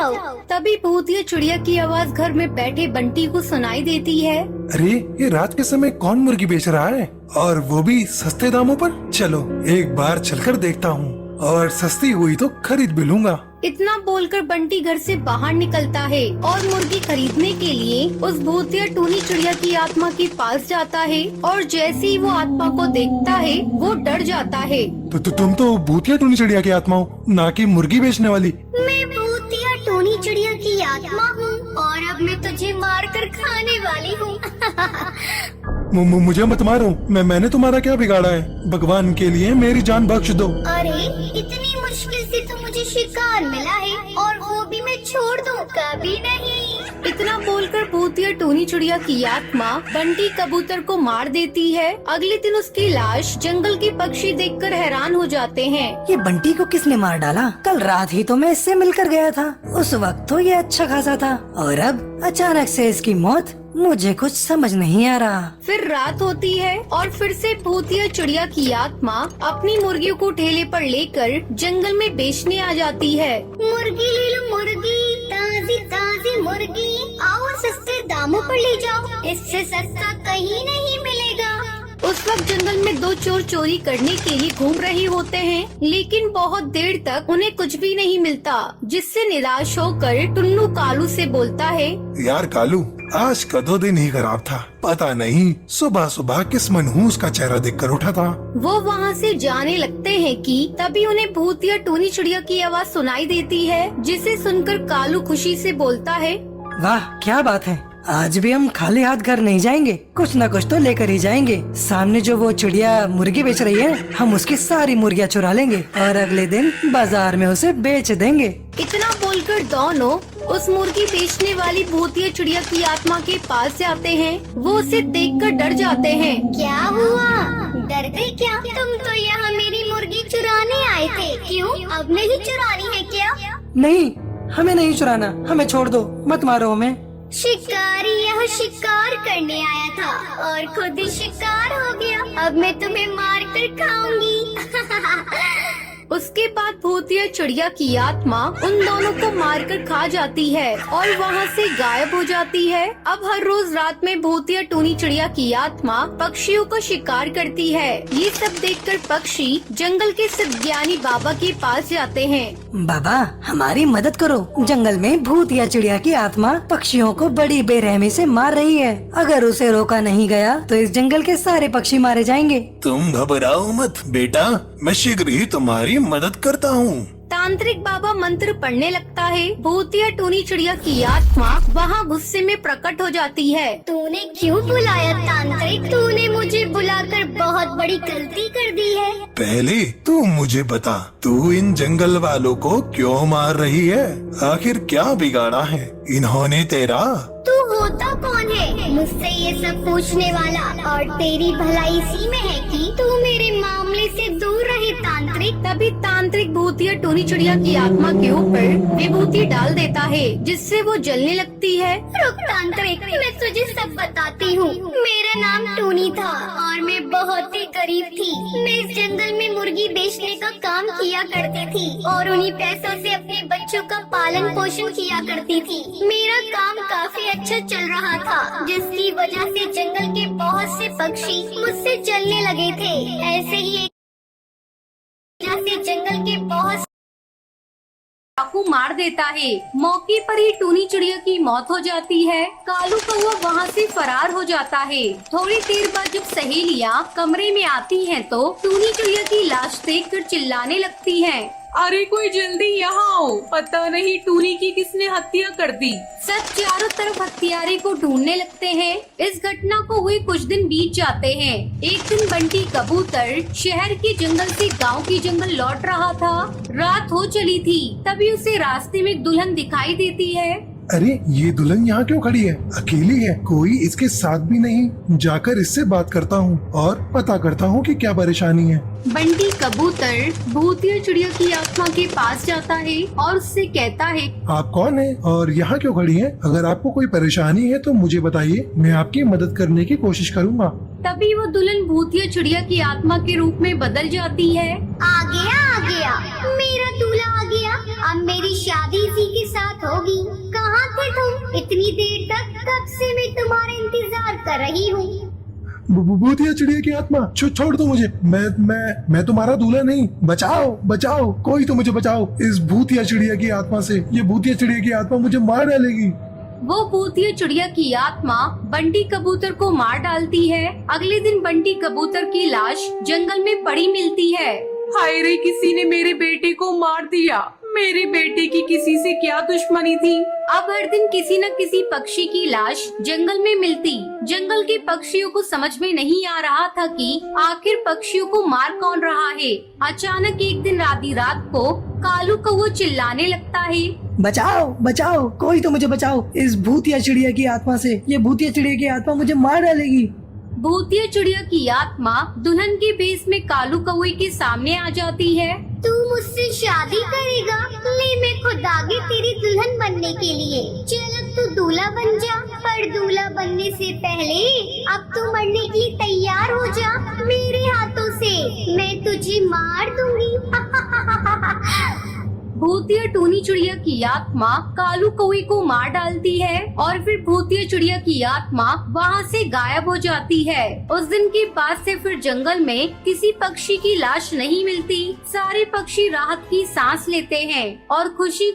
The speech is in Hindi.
जाओ। तभी भूतिया चिड़िया की आवाज घर में बैठे बंटी को सुनाई देती है। अरे ये रात के समय कौन मुर्गी बेच रहा है, और वो भी सस्ते दामों पर? चलो एक बार चलकर देखता हूँ, और सस्ती हुई तो खरीद भी लूंगा। इतना बोलकर बंटी घर से बाहर निकलता है और मुर्गी खरीदने के लिए उस भूतिया टूनी चिड़िया की आत्मा के पास जाता है। और जैसे ही वो आत्मा को देखता है वो डर जाता है। तो तुम तो भूतिया टूनी चिड़िया की आत्मा हो, ना कि मुर्गी बेचने वाली। मैं भूतिया टोनी चिड़िया की आत्मा हूँ और अब मैं तुझे मार कर खाने वाली हूँ। मुझे मत मारो, मैंने तुम्हारा क्या बिगाड़ा है? भगवान के लिए मेरी जान बख्श दो। अरे इतनी मुश्किल से तो मुझे शिकार मिला है और वो भी मैं छोड़ दूँ? कभी नहीं। इतना बोलकर भूतिया टूनी चिड़िया की आत्मा बंटी कबूतर को मार देती है। अगले दिन उसकी लाश जंगल के पक्षी देखकर हैरान हो जाते हैं। ये बंटी को किसने मार डाला? कल रात ही तो मैं इससे मिलकर गया था, उस वक्त तो ये अच्छा खासा था, और अब अचानक से इसकी मौत, मुझे कुछ समझ नहीं आ रहा। फिर रात होती है और फिर से भूतिया चिड़िया की आत्मा अपनी मुर्गियों को ठेले पर लेकर जंगल में बेचने आ जाती है। मुर्गी ले लो मुर्गी, ताजी ताजी मुर्गी, आओ सस्ते दामों पर ले जाओ, इससे सस्ता कहीं नहीं मिलेगा। उस वक्त जंगल में दो चोर चोरी करने के लिए घूम रहे होते हैं, लेकिन बहुत देर तक उन्हें कुछ भी नहीं मिलता, जिससे निराश होकर टुन्नू कालू से बोलता है, यार कालू, आज का दो दिन ही खराब था। पता नहीं सुबह सुबह किस मनहूस का चेहरा देखकर उठा था। वो वहाँ से जाने लगते हैं कि तभी उन्हें भूतिया टूनी चिड़िया की आवाज सुनाई देती है, जिसे सुनकर कालू खुशी से बोलता है, वाह क्या बात है, आज भी हम खाली हाथ घर नहीं जाएंगे, कुछ न कुछ तो लेकर ही जाएंगे। सामने जो वो चिड़िया मुर्गी बेच रही है, हम उसकी सारी मुर्गियाँ चुरा लेंगे और अगले दिन बाजार में उसे बेच देंगे। इतना बोलकर दोनों उस मुर्गी बेचने वाली भूतिया चिड़िया की आत्मा के पास जाते हैं। वो उसे देखकर डर जाते हैं। क्या हुआ, डर गए क्या? तुम तो यहाँ मेरी मुर्गी चुराने आए थे, क्यों अब नहीं चुरानी है क्या? नहीं, हमें नहीं चुराना, हमें छोड़ दो, मत मारो हमें। शिकारी यह शिकार करने आया था और खुद ही शिकार हो गया, अब मैं तुम्हें मार कर खाऊंगी। उसके बाद भूतिया चिड़िया की आत्मा उन दोनों को मारकर खा जाती है और वहाँ से गायब हो जाती है। अब हर रोज रात में भूतिया टूनी चिड़िया की आत्मा पक्षियों को शिकार करती है। ये सब देखकर पक्षी जंगल के सज्ञानी बाबा के पास जाते हैं। बाबा हमारी मदद करो, जंगल में भूतिया चिड़िया की आत्मा पक्षियों को बड़ी बेरहमी से मार रही है। अगर उसे रोका नहीं गया तो इस जंगल के सारे पक्षी मारे जाएंगे। तुम घबराओ मत बेटा, मैं शीघ्र ही तुम्हारी मदद करता हूँ। तांत्रिक बाबा मंत्र पढ़ने लगता है। भूतिया टूनी चिड़िया की आत्मा वहाँ गुस्से में प्रकट हो जाती है। तूने क्यों बुलाया तांत्रिक? तूने मुझे बुलाकर बहुत बड़ी गलती कर दी है। पहले तू मुझे बता, तू इन जंगल वालों को क्यों मार रही है? आखिर क्या बिगाड़ा है इन्होंने तेरा? तू होता कौन है मुझसे ये सब पूछने वाला? और तेरी भलाई इसी में है कि तू मेरे मामले से दूर रहे तांत्रिक। तभी तांत्रिक भूतिया टूनी चिड़िया की आत्मा के ऊपर विभूति डाल देता है, जिससे वो जलने लगती है। रुक तांत्रिक, मैं तुझे सब बताती हूँ। मेरा नाम टूनी था और मैं बहुत ही गरीब थी। मैं इस जंगल में मुर्गी बेचने का काम किया करती थी और उन्हीं पैसों से अपने बच्चों का पालन पोषण किया करती थी। मेरा काम काफी अच्छा चल रहा था, जिसकी वजह से जंगल के बहुत से पक्षी मुझसे जलने लगे थे। ऐसे ही एक वजह से जंगल के बहुत चाकू मार देता है। मौके पर ही टूनी चिड़िया की मौत हो जाती है। कालू कौवा वहाँ से फरार हो जाता है। थोड़ी देर बाद जब सहेलियाँ कमरे में आती हैं तो टूनी चिड़िया की लाश देखकर चिल्लाने लगती हैं। अरे कोई जल्दी यहाँ आओ, पता नहीं टूनी की किसने हत्या कर दी। सब चारों तरफ हत्यारे को ढूंढने लगते हैं। इस घटना को हुए कुछ दिन बीत जाते हैं। एक दिन बंटी कबूतर शहर के जंगल से गांव की जंगल लौट रहा था। रात हो चली थी, तभी उसे रास्ते में एक दुल्हन दिखाई देती है। अरे ये दुल्हन यहाँ क्यों खड़ी है? अकेली है, कोई इसके साथ भी नहीं। जाकर इससे बात करता हूँ और पता करता हूँ कि क्या परेशानी है। बंटी कबूतर भूतिया चिड़िया की आत्मा के पास जाता है और उससे कहता है, आप कौन है और यहाँ क्यों खड़ी हैं? अगर आपको कोई परेशानी है तो मुझे बताइए, मैं आपकी मदद करने की कोशिश करूँगा। तभी वो दुल्हन भूतिया चिड़िया की आत्मा के रूप में बदल जाती है। आ गया मेरा दूल्हा आ गया। अब मेरी शादी इसी के साथ होगी। कहाँ थे तुम इतनी देर तक? कब से मैं तुम्हारा इंतजार कर रही हूँ। भूतिया चिड़िया की आत्मा, छोड़ दो मुझे। मैं तुम्हारा दूल्हा नहीं। बचाओ, कोई तो मुझे बचाओ इस भूतिया चिड़िया की आत्मा से। ये भूतिया चिड़िया की आत्मा मुझे मार डालेगी। वो भूतिया चिड़िया की आत्मा बंटी कबूतर को मार डालती है। अगले दिन बंटी कबूतर की लाश जंगल में पड़ी मिलती है। हाय रे, किसी ने मेरे बेटे को मार दिया। मेरे बेटे की किसी से क्या दुश्मनी थी। अब हर दिन किसी न किसी पक्षी की लाश जंगल में मिलती। जंगल के पक्षियों को समझ में नहीं आ रहा था कि आखिर पक्षियों को मार कौन रहा है। अचानक एक दिन आधी रात को कालू कौवा चिल्लाने लगता है, बचाओ, कोई तो मुझे बचाओ इस भूतिया चिड़िया की आत्मा से। ये भूतिया चिड़िया की आत्मा मुझे मार डालेगी। भूतिया चिड़िया की आत्मा दुल्हन के भेष में कालू कौवे के सामने आ जाती है। तू मुझसे शादी करेगा? ले मैं खुद आगे तेरी दुल्हन बनने के लिए। चल अब तू दूल्हा बन जा। पर दूल्हा बनने से पहले अब तू मरने के लिए तैयार हो जा। मेरे हाथों से मैं तुझे मार दूंगी। भूतिया टूनी चिड़िया की आत्मा कालू कौवे को मार डालती है और फिर भूतिया चिड़िया की आत्मा वहाँ से गायब हो जाती है। उस दिन के बाद से फिर जंगल में किसी पक्षी की लाश नहीं मिलती। सारे पक्षी राहत की सांस लेते हैं और खुशी